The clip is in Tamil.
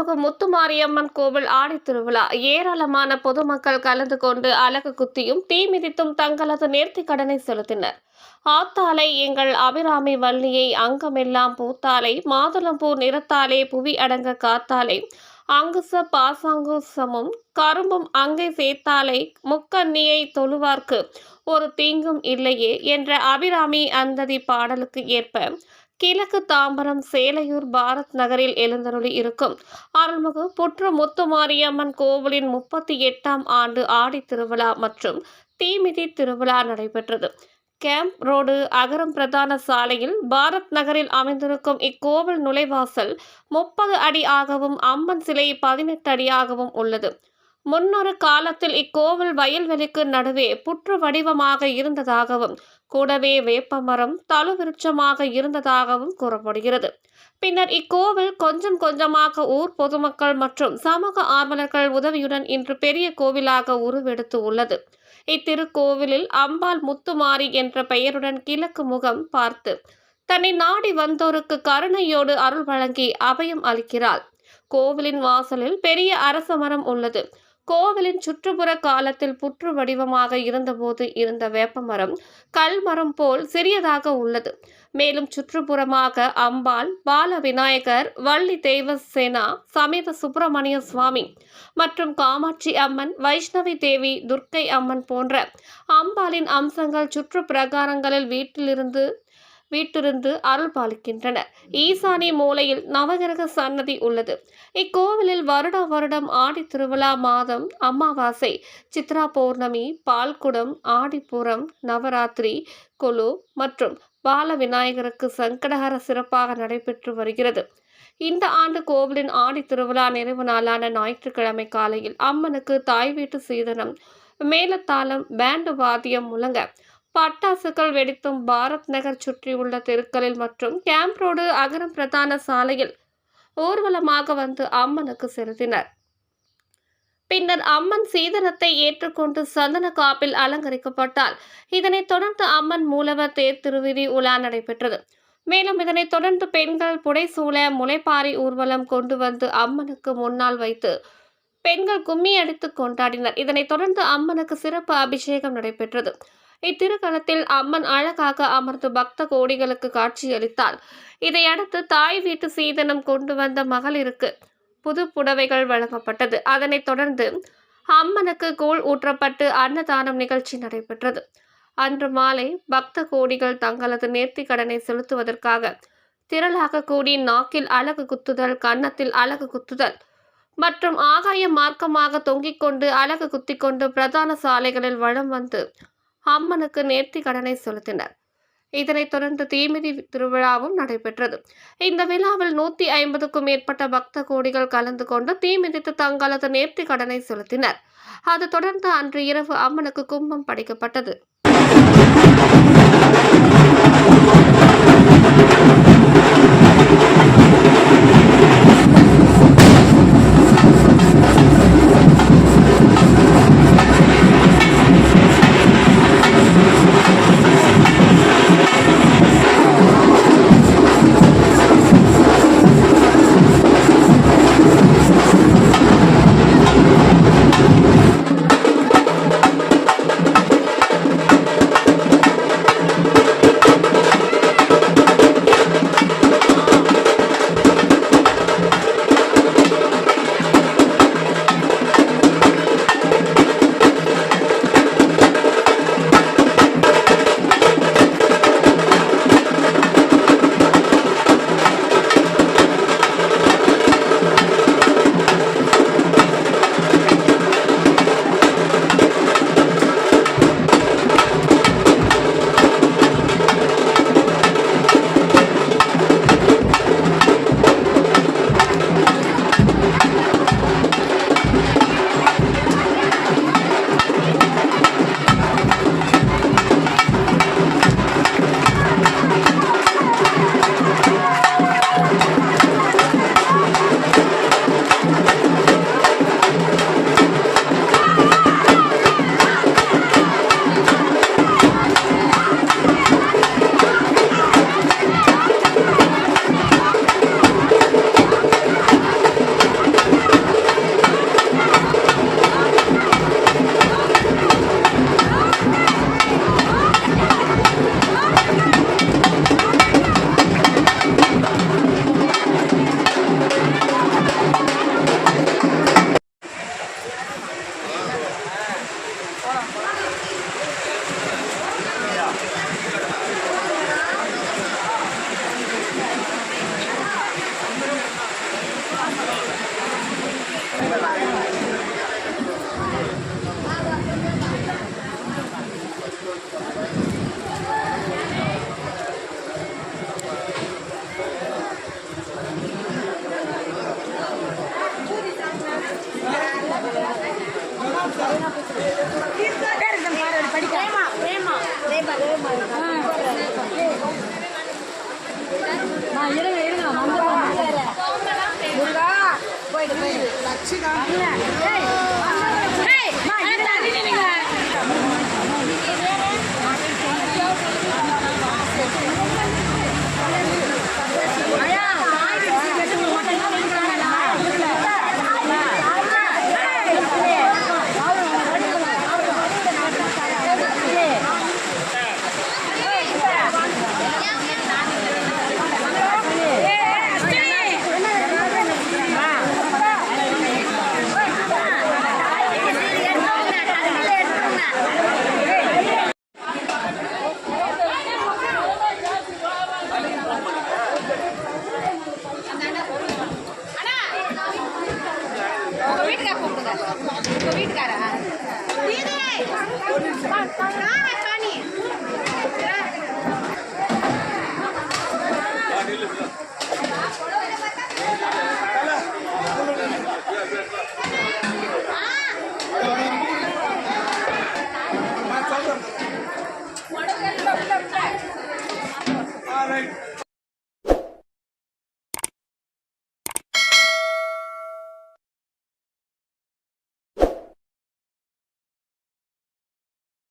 அருள்மிகு முத்துமாரியம்மன் கோவில் ஆடித்திருவிழா ஏராளமான பொதுமக்கள் கலந்து கொண்டு அலகு குத்தியும் தீ மிதித்தும் தங்களது நேர்த்திக் கடனை செலுத்தினர். ஆத்தாலை எங்கள் அபிராமி வள்ளியை அங்கமெல்லாம் பூத்தாலை மாதுளம்பூ நிறத்தாலே புவி அடங்க காத்தாலை அங்குச பாசாங்குசமும் கரும்பும் அங்கை சேர்த்தாலை முக்கண்ணியை தொழுவார்க்கு ஒரு தீங்கும் இல்லையே என்ற அபிராமி அந்ததி பாடலுக்கு ஏற்ப கிழக்கு தாம்பரம் சேலையூர் பாரத் நகரில் எழுந்தருளி இருக்கும் அருள்மிகு புற்று முத்துமாரியம்மன் கோவிலின் 38ஆம் ஆண்டு ஆடி திருவிழா மற்றும் தீமிதி திருவிழா நடைபெற்றது. கேம்ப் ரோடு அகரம் பிரதான சாலையில் பாரத் நகரில் அமைந்திருக்கும் இக்கோவில் நுழைவாசல் 30 அடி ஆகவும் அம்மன் சிலை 18 அடியாகவும் உள்ளது. முன்னொரு காலத்தில் இக்கோவில் வயல்வெளிக்கு நடுவே புற்று வடிவமாக இருந்ததாகவும் கூடவே வேப்பமரம் தழுவிருட்சமாக இருந்ததாகவும் கூறப்படுகிறது. பின்னர் இக்கோவில் கொஞ்சம் கொஞ்சமாக ஊர் பொதுமக்கள் மற்றும் சமூக ஆர்வலர்கள் உதவியுடன் இன்று பெரிய கோவிலாக உருவெடுத்து உள்ளது. இத்திருக்கோவிலில் அம்பாள் முத்துமாரி என்ற பெயருடன் கிழக்கு முகம் பார்த்து தன்னை நாடி வந்தோருக்கு கருணையோடு அருள் வழங்கி அபயம் அளிக்கிறாள். கோவிலின் வாசலில் பெரிய அரச மரம் உள்ளது. கோவிலின் சுற்றுப்புற காலத்தில் புற்று வடிவமாக இருந்தபோது இருந்த வேப்பமரம் கல்மரம் போல் சிறியதாக உள்ளது. மேலும் சுற்றுப்புறமாக அம்பாள், பால விநாயகர், வள்ளி தேவசேனா சமேத சுப்பிரமணிய சுவாமி மற்றும் காமாட்சி அம்மன், வைஷ்ணவி தேவி, துர்க்கை அம்மன் போன்ற அம்பாளின் அம்சங்கள் சுற்று பிரகாரங்களில் வீட்டிலிருந்து அருள் பாலிக்கின்றன. ஈசானி மூலையில் நவகிரக சன்னதி உள்ளது. இக்கோவிலில் வருடம் ஆடி திருவிழா மாதம் அமாவாசை, சித்ரா பௌர்ணமி, பால்குடம், ஆடிப்புறம், நவராத்திரி, கொலு மற்றும் பால விநாயகருக்கு சங்கடஹர சிறப்பாக நடைபெற்று வருகிறது. இந்த ஆண்டு கோவிலின் ஆடி திருவிழா நிறைவு நாளான ஞாயிற்றுக்கிழமை காலையில் அம்மனுக்கு தாய் வீட்டு சீதனம், மேலத்தாளம், பேண்டு வாத்தியம் முழங்க பட்டாசுகள் வெடித்தும் பாரத் நகர் சுற்றியுள்ள தெருக்களில் மற்றும் கேம்ப் ரோடு அகரம் பிரதான சாலையில் ஊர்வலமாக வந்து அம்மனுக்கு செலுத்தினர். பின்னர் அம்மன் சீதனத்தை ஏற்றுக்கொண்டு சந்தன காப்பில் அலங்கரிக்கப்பட்டால் இதனைத் தொடர்ந்து அம்மன் மூலவர் தேர் திருவிதி உலா நடைபெற்றது. மேலும் இதனைத் தொடர்ந்து பெண்கள் புடைசூழ முளைப்பாரி ஊர்வலம் கொண்டு வந்து அம்மனுக்கு முன்னால் வைத்து பெண்கள் கும்மி அடித்து கொண்டாடினர். இதனைத் தொடர்ந்து அம்மனுக்கு சிறப்பு அபிஷேகம் நடைபெற்றது. இத்திருக்களத்தில் அம்மன் அழகாக அமர்ந்து பக்த கோடிகளுக்கு காட்சியளித்தாள். இதையடுத்து தாய் வீட்டு சீதனம் கொண்டு வந்த மகளிருக்கு புது புடவைகள் வழங்கப்பட்டது. அதனைத் தொடர்ந்து அம்மனுக்கு கூழ் ஊற்றப்பட்டு அன்னதானம் நிகழ்ச்சி நடைபெற்றது. அன்று மாலை பக்த கோடிகள் தங்களது நேர்த்தி கடனை செலுத்துவதற்காக திரளாக கூடி நாக்கில் அலகு குத்துதல், கன்னத்தில் அலகு குத்துதல் மற்றும் ஆகாய மார்க்கமாக தொங்கிக் கொண்டு அலகு குத்திக்கொண்டு பிரதான சாலைகளில் வலம் வந்து அம்மனுக்கு நேர்த்தி கடனை செலுத்தினர். இதனைத் தொடர்ந்து தீமிதி திருவிழாவும் நடைபெற்றது. இந்த விழாவில் 150க்கும் மேற்பட்ட பக்த கோடிகள் கலந்து கொண்டு தீமிதித்து தங்களது நேர்த்தி கடனை செலுத்தினர். அது தொடர்ந்து அன்று இரவு அம்மனுக்கு கும்பம் படைக்கப்பட்டது. வீட்டுக்காரா